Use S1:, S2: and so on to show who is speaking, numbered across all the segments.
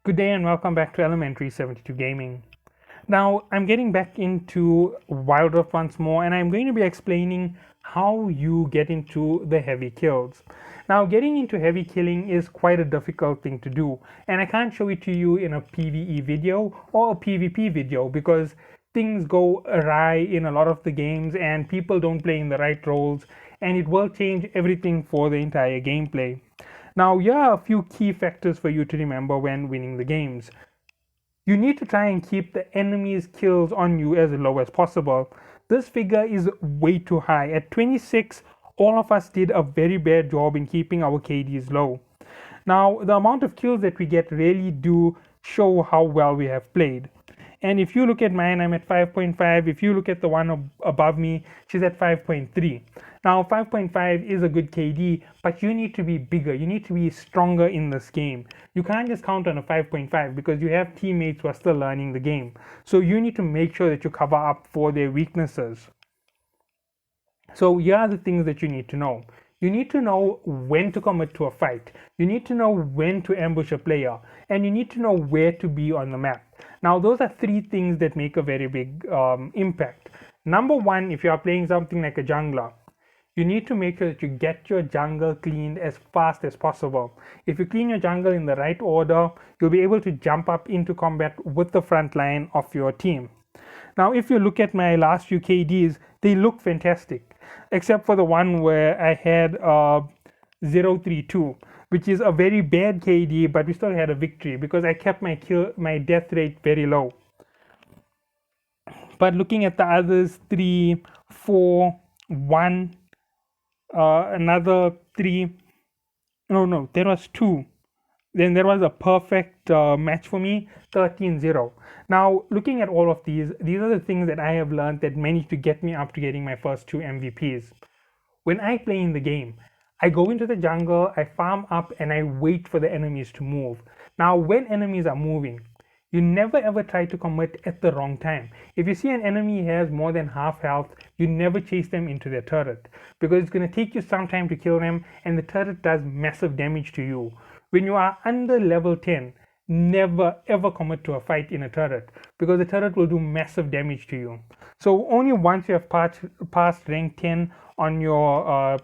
S1: Good day and welcome back to Elementary 72 Gaming. Now, I'm getting back into Wild Rift once more, and I'm going to be explaining how you get into the heavy kills. Now, getting into heavy killing is quite a difficult thing to do, and I can't show it to you in a PvE video or a PvP video because things go awry in a lot of the games and people don't play in the right roles, and it will change everything for the entire gameplay. Now, here are a few key factors for you to remember when winning the games. You need to try and keep the enemy's kills on you as low as possible. This figure is way too high. At 26, all of us did a very bad job in keeping our KDs low. Now, the amount of kills that we get really do show how well we have played. And if you look at mine, I'm at 5.5. If you look at the one above me, she's at 5.3. Now, 5.5 is a good KD, but you need to be bigger. You need to be stronger in this game. You can't just count on a 5.5 because you have teammates who are still learning the game. So you need to make sure that you cover up for their weaknesses. So here are the things that you need to know. You need to know when to commit to a fight. You need to know when to ambush a player. And you need to know where to be on the map. Now, those are three things that make a very big impact. Number one, if you are playing something like a jungler, you need to make sure that you get your jungle cleaned as fast as possible. If you clean your jungle in the right order, you'll be able to jump up into combat with the front line of your team. Now, if you look at my last few KDs, they look fantastic, except for the one where I had 032, which is a very bad KD, but we still had a victory because I kept my death rate very low. But looking at the others, 3, 4, 1, another 3, no, there was 2. Then there was a perfect match for me, 13-0. Now, looking at all of these are the things that I have learned that managed to get me up to getting my first 2 MVPs. When I play in the game, I go into the jungle, I farm up, and I wait for the enemies to move. Now, when enemies are moving, you never ever try to commit at the wrong time. If you see an enemy has more than half health, you never chase them into their turret because it's going to take you some time to kill them, and the turret does massive damage to you. When you are under level 10, never ever commit to a fight in a turret because the turret will do massive damage to you. So only once you have passed rank 10 on your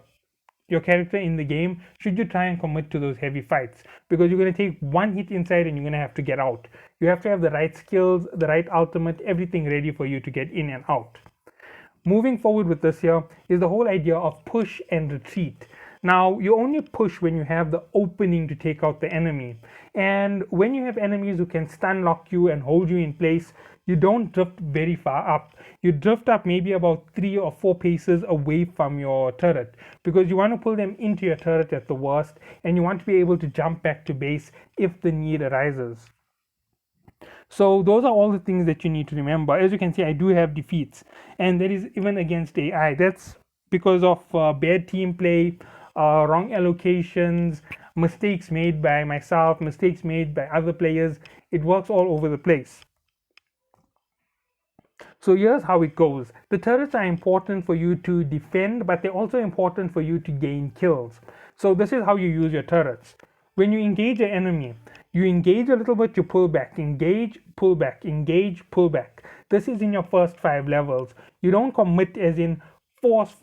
S1: character in the game should you try and commit to those heavy fights, because you're going to take one hit inside and you're going to have to get out. You have to have the right skills, the right ultimate, everything ready for you to get in and out. Moving forward with this here is the whole idea of push and retreat. Now, you only push when you have the opening to take out the enemy. And when you have enemies who can stun lock you and hold you in place, you don't drift very far up. You drift up maybe about 3 or 4 paces away from your turret because you want to pull them into your turret at the worst, and you want to be able to jump back to base if the need arises. So those are all the things that you need to remember. As you can see, I do have defeats, and that is even against AI. That's because of bad team play, wrong allocations, mistakes made by myself, mistakes made by other players. It works all over the place. So here's how it goes. The turrets are important for you to defend, but they're also important for you to gain kills. So this is how you use your turrets. When you engage an enemy, you engage a little bit, you pull back, engage, pull back, engage, pull back. This is in your first 5 levels. You don't commit as in force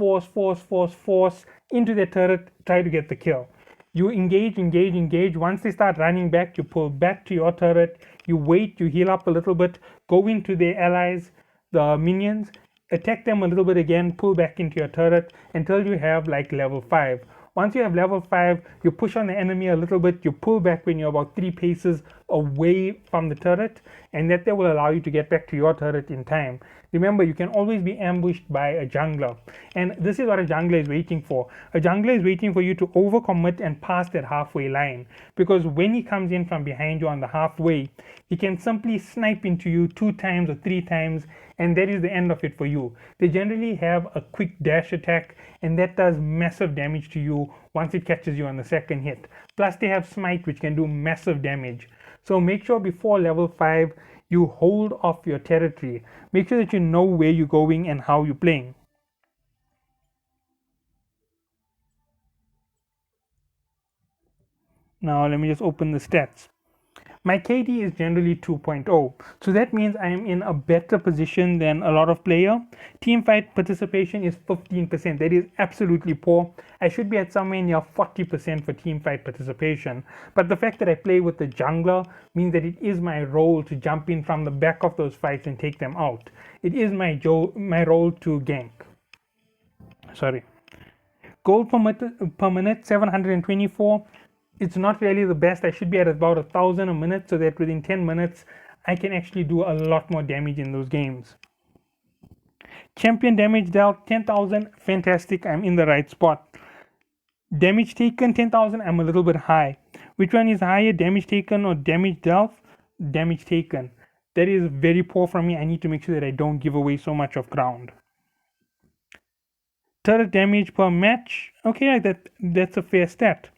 S1: into the turret, try to get the kill. You engage. Once they start running back, you pull back to your turret, you wait, you heal up a little bit, go into their allies, the minions, attack them a little bit again, pull back into your turret until you have like level 5. Once you have level 5, you push on the enemy a little bit, you pull back when you're about 3 paces away from the turret, and that will allow you to get back to your turret in time. Remember, you can always be ambushed by a jungler, and this is what a jungler is waiting for. A jungler is waiting for you to overcommit and pass that halfway line, because when he comes in from behind you on the halfway, he can simply snipe into you 2 times or 3 times, and that is the end of it for you. They generally have a quick dash attack, and that does massive damage to you once it catches you on the second hit. Plus they have smite, which can do massive damage. So make sure before level 5 you hold off your territory. Make sure that you know where you're going and how you're playing. Now let me just open the stats. My KD is generally 2.0, so that means I am in a better position than a lot of player. Team fight participation is 15%. That is absolutely poor. I should be at somewhere near 40% for team fight participation. But the fact that I play with the jungler means that it is my role to jump in from the back of those fights and take them out. It is my role to gank. Sorry. Gold per minute 724. It's not really the best. I should be at about 1,000 a minute, so that within 10 minutes I can actually do a lot more damage in those games. Champion damage dealt 10,000. Fantastic, I'm in the right spot. Damage taken 10,000. I'm a little bit high. Which one is higher, damage taken or damage dealt? Damage taken. That is very poor from me. I need to make sure that I don't give away so much of ground. Turret damage per match. Okay, that's a fair stat.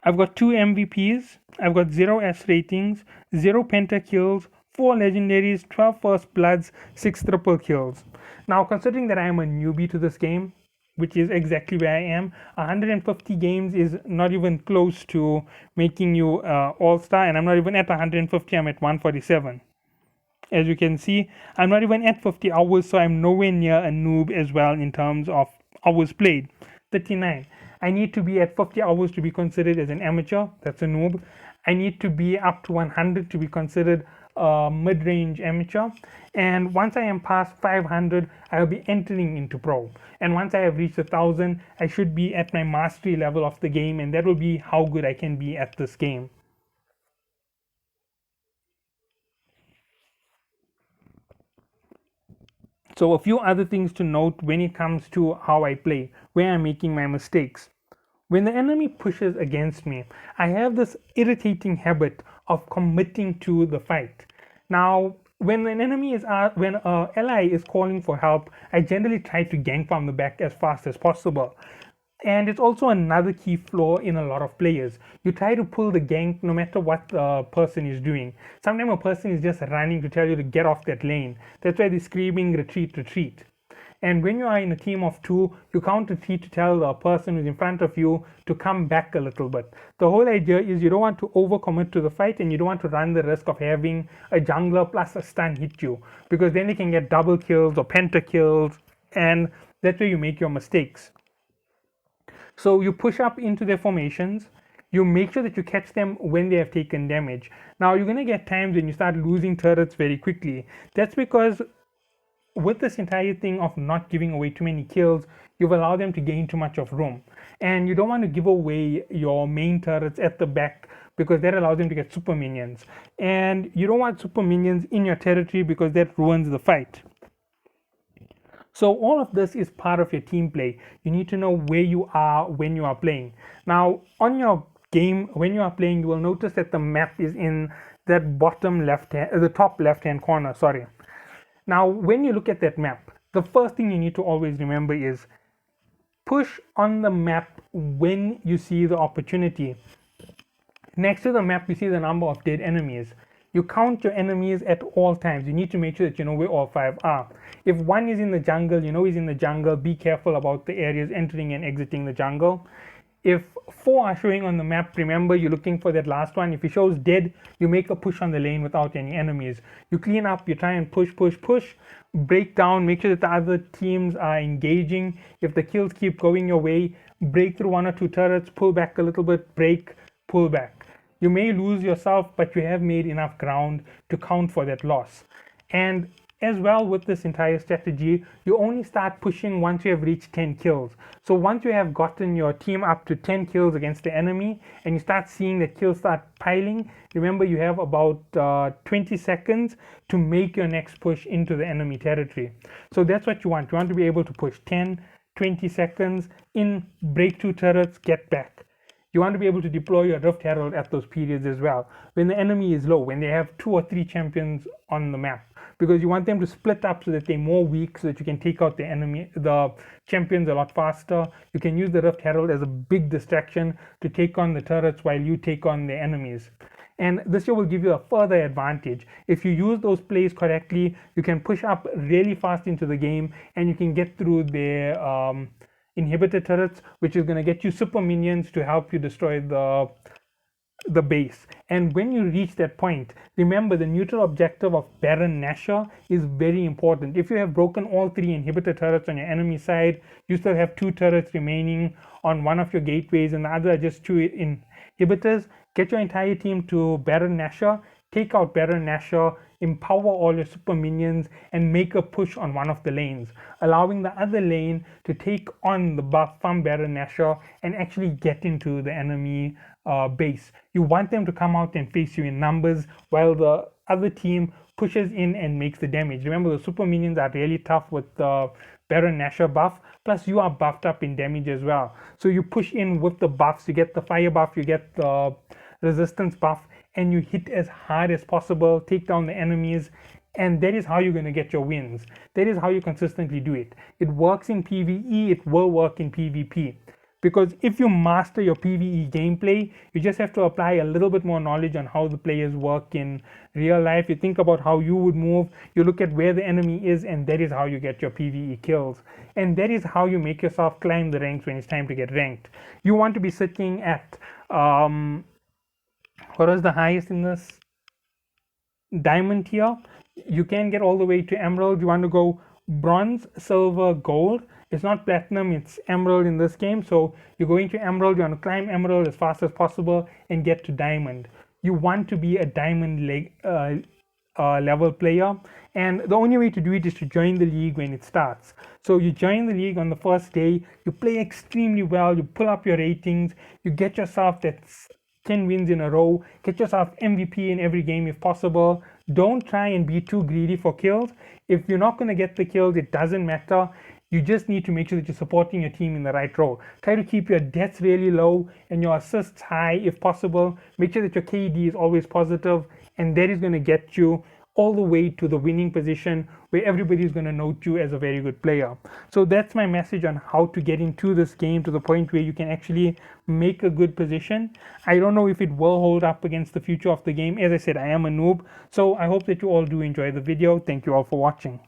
S1: I've got 2 MVPs, I've got 0 S ratings, 0 pentakills, 4 legendaries, 12 first bloods, 6 triple kills. Now, considering that I am a newbie to this game, which is exactly where I am, 150 games is not even close to making you all-star, and I'm not even at 150, I'm at 147. As you can see, I'm not even at 50 hours, so I'm nowhere near a noob as well in terms of hours played. 39. I need to be at 50 hours to be considered as an amateur. That's a noob. I need to be up to 100 to be considered a mid-range amateur. And once I am past 500, I will be entering into pro. And once I have reached 1,000, I should be at my mastery level of the game, and that will be how good I can be at this game. So a few other things to note when it comes to how I play, where I'm making my mistakes. When the enemy pushes against me, I have this irritating habit of committing to the fight. Now, when an ally is calling for help, I generally try to gank from the back as fast as possible. And it's also another key flaw in a lot of players. You try to pull the gank no matter what the person is doing. Sometimes a person is just running to tell you to get off that lane. That's why they're screaming retreat, retreat. And when you are in a team of 2, you count retreat to tell the person who's in front of you to come back a little bit. The whole idea is you don't want to overcommit to the fight, and you don't want to run the risk of having a jungler plus a stun hit you, because then they can get double kills or pentakills, and that's where you make your mistakes. So you push up into their formations, you make sure that you catch them when they have taken damage. Now you're going to get times when you start losing turrets very quickly. That's because with this entire thing of not giving away too many kills, you've allowed them to gain too much of room. And you don't want to give away your main turrets at the back, because that allows them to get super minions. And you don't want super minions in your territory, because that ruins the fight. So all of this is part of your team play. You need to know where you are when you are playing. Now, on your game, when you are playing, you will notice that the map is in that the top left-hand corner, sorry. Now, when you look at that map, the first thing you need to always remember is push on the map when you see the opportunity. Next to the map, you see the number of dead enemies. You count your enemies at all times. You need to make sure that you know where all 5 are. If 1 is in the jungle, you know he's in the jungle. Be careful about the areas entering and exiting the jungle. If 4 are showing on the map, remember you're looking for that last one. If he shows dead, you make a push on the lane without any enemies. You clean up, you try and push, break down, make sure that the other teams are engaging. If the kills keep going your way, break through 1 or 2 turrets, pull back a little bit, break, pull back. You may lose yourself, but you have made enough ground to count for that loss. And as well, with this entire strategy, you only start pushing once you have reached 10 kills. So once you have gotten your team up to 10 kills against the enemy, and you start seeing the kills start piling, remember you have about 20 seconds to make your next push into the enemy territory. So that's what you want. You want to be able to push 10, 20 seconds in, break 2 turrets, get back. You want to be able to deploy your Rift Herald at those periods as well, when the enemy is low, when they have 2 or 3 champions on the map, because you want them to split up so that they're more weak, so that you can take out the champions a lot faster. You can use the Rift Herald as a big distraction to take on the turrets while you take on the enemies. And this will give you a further advantage. If you use those plays correctly, you can push up really fast into the game, and you can get through their inhibitor turrets, which is going to get you super minions to help you destroy the base. And when you reach that point, remember the neutral objective of Baron Nashor is very important. If you have broken all 3 inhibitor turrets on your enemy side, you still have 2 turrets remaining on one of your gateways and the other are just 2 inhibitors. Get your entire team to Baron Nashor, take out Baron Nashor, empower all your super minions, and make a push on one of the lanes, allowing the other lane to take on the buff from Baron Nashor and actually get into the enemy base. You want them to come out and face you in numbers while the other team pushes in and makes the damage. Remember, the super minions are really tough with the Baron Nashor buff, plus you are buffed up in damage as well. So you push in with the buffs, you get the fire buff, you get the resistance buff, and you hit as hard as possible, take down the enemies, and that is how you're going to get your wins. That is how you consistently do it. It works in PvE, it will work in PvP. Because if you master your PvE gameplay, you just have to apply a little bit more knowledge on how the players work in real life. You think about how you would move, you look at where the enemy is, and that is how you get your PvE kills. And that is how you make yourself climb the ranks when it's time to get ranked. You want to be sitting at what was the highest in this? Diamond tier. You can get all the way to emerald. You want to go bronze, silver, gold. It's not platinum, it's emerald in this game. So you're going to emerald, you want to climb emerald as fast as possible and get to diamond. You want to be a diamond level player, and the only way to do it is to join the league when it starts. So you join the league on the first day, you play extremely well, you pull up your ratings, you get yourself that 10 wins in a row, get yourself MVP in every game if possible. Don't try and be too greedy for kills. If you're not going to get the kills, it doesn't matter. You just need to make sure that you're supporting your team in the right role. Try to keep your deaths really low and your assists high if possible. Make sure that your KD is always positive, and that is going to get you all the way to the winning position where everybody is going to note you as a very good player. So that's my message on how to get into this game to the point where you can actually make a good position. I don't know if it will hold up against the future of the game. As I said, I am a noob. So I hope that you all do enjoy the video. Thank you all for watching.